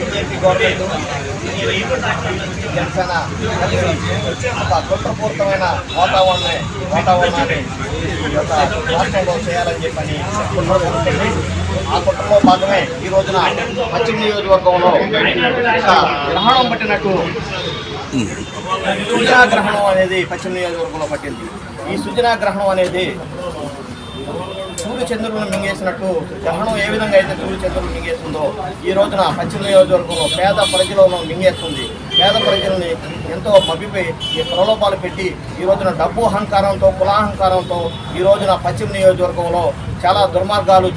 BJP government Janasena ఒక కుట్రపూరితమైన వాతావరణాన్ని ఈ యొక్క రాష్ట్రంలో చేయాలని చెప్పని కుట్ర జరుగుతుంది. ఆ కుట్రలో భాగమే ఈ రోజున పశ్చిమ నియోజకవర్గంలో గ్రహణం పట్టినట్టు సుజనా గ్రహణం అనేది పశ్చిమ నియోజకవర్గంలో పట్టింది. ఈ సుజనా గ్రహణం అనేది సూర్యచంద్రులను మింగేసినట్టు గ్రహణం ఏ విధంగా అయితే సూర్యచంద్రులను మింగేస్తుందో ఈ రోజున పశ్చిమ నియోజకవర్గంలో పేద ప్రజలను మింగేస్తుంది. పేద ప్రజల్ని ఎంతో మభ్యపై ఈ ప్రలోభాలు పెట్టి ఈ రోజున డబ్బు అహంకారంతో కులాహంకారంతో ఈ రోజున పశ్చిమ నియోజకవర్గంలో చాలా దుర్మార్గాలు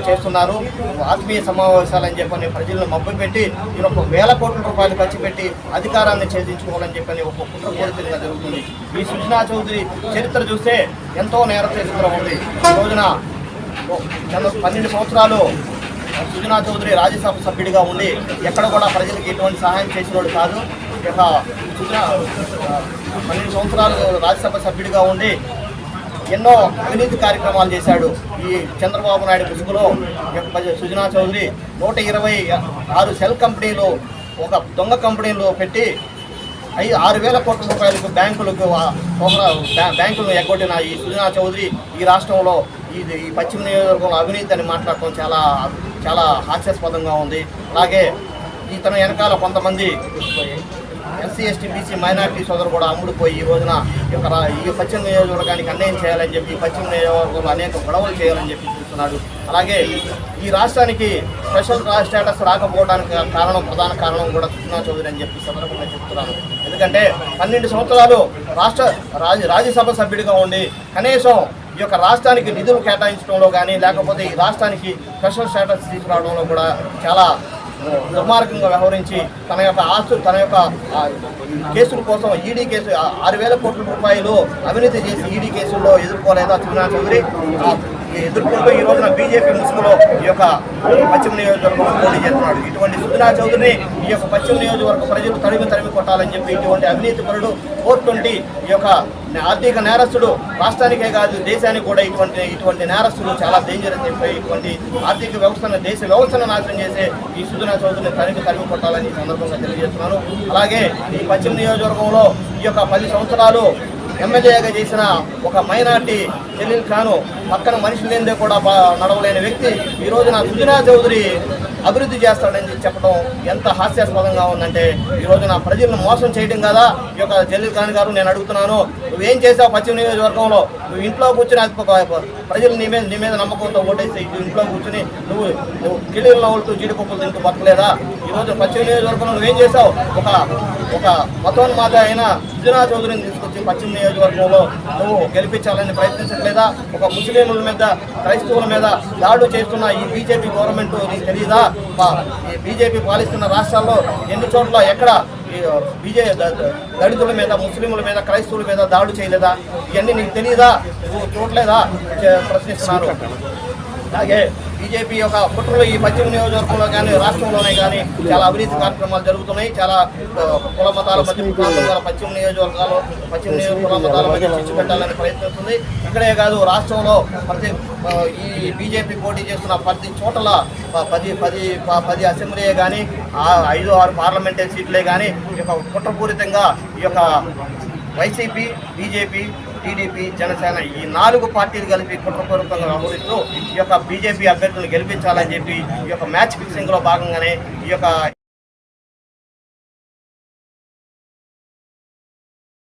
చేస్తున్నారు. ఆత్మీయ సమావేశాలని చెప్పని ప్రజలను మభ్యపెట్టి ఒక వేల కోట్ల రూపాయలు ఖర్చు పెట్టి అధికారాన్ని ఛేదించుకోవాలని చెప్పని ఒక కుట్రపూరితంగా జరుగుతుంది. ఈ సుజనా చౌదరి చరిత్ర చూస్తే ఎంతో నేర చరిత్ర ఉంది. ఈ రోజున 12 సంవత్సరాలు సుజనా చౌదరి రాజ్యసభ సభ్యుడిగా ఉండి ఎక్కడ కూడా ప్రజలకు ఎటువంటి సహాయం చేసినోడు కాదు. ఇక సుజనా 12 సంవత్సరాలు రాజ్యసభ సభ్యుడిగా ఉండి ఎన్నో అవినీతి కార్యక్రమాలు చేశాడు. ఈ చంద్రబాబు నాయుడు ముసుగులో సుజనా చౌదరి 126 సెల్ కంపెనీలు ఒక దొంగ కంపెనీలు పెట్టి 6,000 కోట్ల రూపాయలకు బ్యాంకులను ఎగ్గొట్టిన ఈ సుజనా చౌదరి ఈ రాష్ట్రంలో ఈ పశ్చిమ నియోజకవర్గంలో అవినీతి అని మాట్లాడటం చాలా హాస్యాస్పదంగా ఉంది. అలాగే ఇతను వెనకాల కొంతమంది ఎస్సీ ఎస్టీ బీసీ మైనార్టీ సోదరు కూడా అమ్ముడుపోయి ఈ రోజున ఈ పశ్చిమ నియోజకవర్గానికి అన్యాయం చేయాలని చెప్పి పశ్చిమ నియోజకవర్గంలో అనేక గొడవలు చేయాలని చెప్పి చూస్తున్నాడు. అలాగే ఈ రాష్ట్రానికి స్పెషల్ స్టేటస్ రాకపోవడానికి ప్రధాన కారణం కూడా సుజనా చౌదరి అని చెప్పి సందర్భంగా చెప్తున్నాను. ఎందుకంటే 12 సంవత్సరాలు రాజ్యసభ సభ్యుడిగా ఉండి కనీసం ఈ యొక్క రాష్ట్రానికి నిధులు కేటాయించడంలో కానీ లేకపోతే ఈ రాష్ట్రానికి స్పెషల్ స్టేటస్ తీసుకురావడంలో కూడా చాలా దుర్మార్గంగా వ్యవహరించి తన యొక్క కేసుల కోసం ఈడీ కేసు 6,000 కోట్ల రూపాయలు అవినీతి చేసి ఈడీ కేసుల్లో ఎదుర్కోలేదా సుజనా చౌదరి ఎదుర్కొంటూ ఈ రోజున బీజేపీ ముసుగులో ఈ యొక్క పశ్చిమ నియోజకవర్గంలో పోటీ చేస్తున్నాడు. ఇటువంటి సుజనా చౌదరిని ఈ యొక్క పశ్చిమ నియోజకవర్గ ప్రజలు తరిమి కొట్టాలని చెప్పి ఇటువంటి అవినీతి పరుడు 420 ఈ యొక్క ఆర్థిక నేరస్తుడు రాష్ట్రానికే కాదు దేశానికి కూడా ఇటువంటి నేరస్తులు చాలా డేంజర్ అని చెప్పి ఇటువంటి ఆర్థిక వ్యవస్థను దేశ వ్యవస్థను నాశనం చేసే ఈ సుజనా చౌదరిని తరిమి కొట్టాలని ఈ సందర్భంగా తెలియజేస్తున్నాను. అలాగే ఈ పశ్చిమ నియోజకవర్గంలో ఈ యొక్క 10 సంవత్సరాలు ఎమ్మెల్యేగా చేసిన ఒక మైనార్టీ జలీల్ ఖాను పక్కన మనిషి లేనిదే కూడా నడవలేని వ్యక్తి ఈ రోజున సుజనా చౌదరి అభివృద్ధి చేస్తాడని చెప్పడం ఎంత హాస్యాస్పదంగా ఉందంటే ఈ రోజున ప్రజలను మోసం చేయడం కదా. ఈ యొక్క జలీల్ ఖాన్ గారు నేను అడుగుతున్నాను, నువ్వేం చేసావు పశ్చిమ నియోజకవర్గంలో? నువ్వు ఇంట్లో కూర్చుని ప్రజలు నీ మీద నమ్మకంతో ఓటేస్తే ఇంట్లో కూర్చుని నువ్వు కిళ్ళీలు నవ్వులుతూ జీడిపప్పులు తింటూ బతకలేదా? ఈరోజు పశ్చిమ నియోజకవర్గంలో నువ్వేం చేసావు? ఒక మతోన్మాద అయిన సుజనా చౌదరిని తీసుకొచ్చి పశ్చిమ నియోజకవర్గంలో నువ్వు గెలిపించాలని ప్రయత్నించట్లేదా? ఒక ముస్లింల మీద క్రైస్తవుల మీద దాడులు చేస్తున్న ఈ బీజేపీ గవర్నమెంట్ నీకు తెలియదా? ఈ బీజేపీ పాలిస్తున్న రాష్ట్రాల్లో ఎన్ని చోట్ల ఎక్కడ దళితుల మీద ముస్లింల మీద క్రైస్తవుల మీద దాడులు చేయలేదా? ఇవన్నీ నీకు తెలియదా? నువ్వు చూడలేదా? ప్రశ్నిస్తున్నారు. అలాగే బీజేపీ యొక్క కుట్రలు ఈ పశ్చిమ నియోజకవర్గంలో కానీ రాష్ట్రంలోనే కానీ చాలా అవినీతి కార్యక్రమాలు జరుగుతున్నాయి. చాలా కుల మతాల మధ్య పశ్చిమ నియోజకవర్గాలు కుల మతాల మధ్య చిచ్చు పెట్టాలని ప్రయత్నిస్తుంది. ఇక్కడే కాదు రాష్ట్రంలో ఈ బీజేపీ పోటీ చేస్తున్న 10 చోట్ల 10 అసెంబ్లీయే కానీ 5-6 పార్లమెంటరీ సీట్లే కానీ ఈ యొక్క కుట్రపూరితంగా ఈ యొక్క వైసీపీ, బీజేపీ, టీడీపీ, జనసేన ఈ 4 పార్టీలు కలిపి కుట్రపూరితంగా వ్యవహరిస్తూ ఈ యొక్క బీజేపీ అభ్యర్థులను గెలిపించాలని చెప్పి ఈ యొక్క మ్యాచ్ ఫిక్సింగ్లో భాగంగానే ఈ యొక్క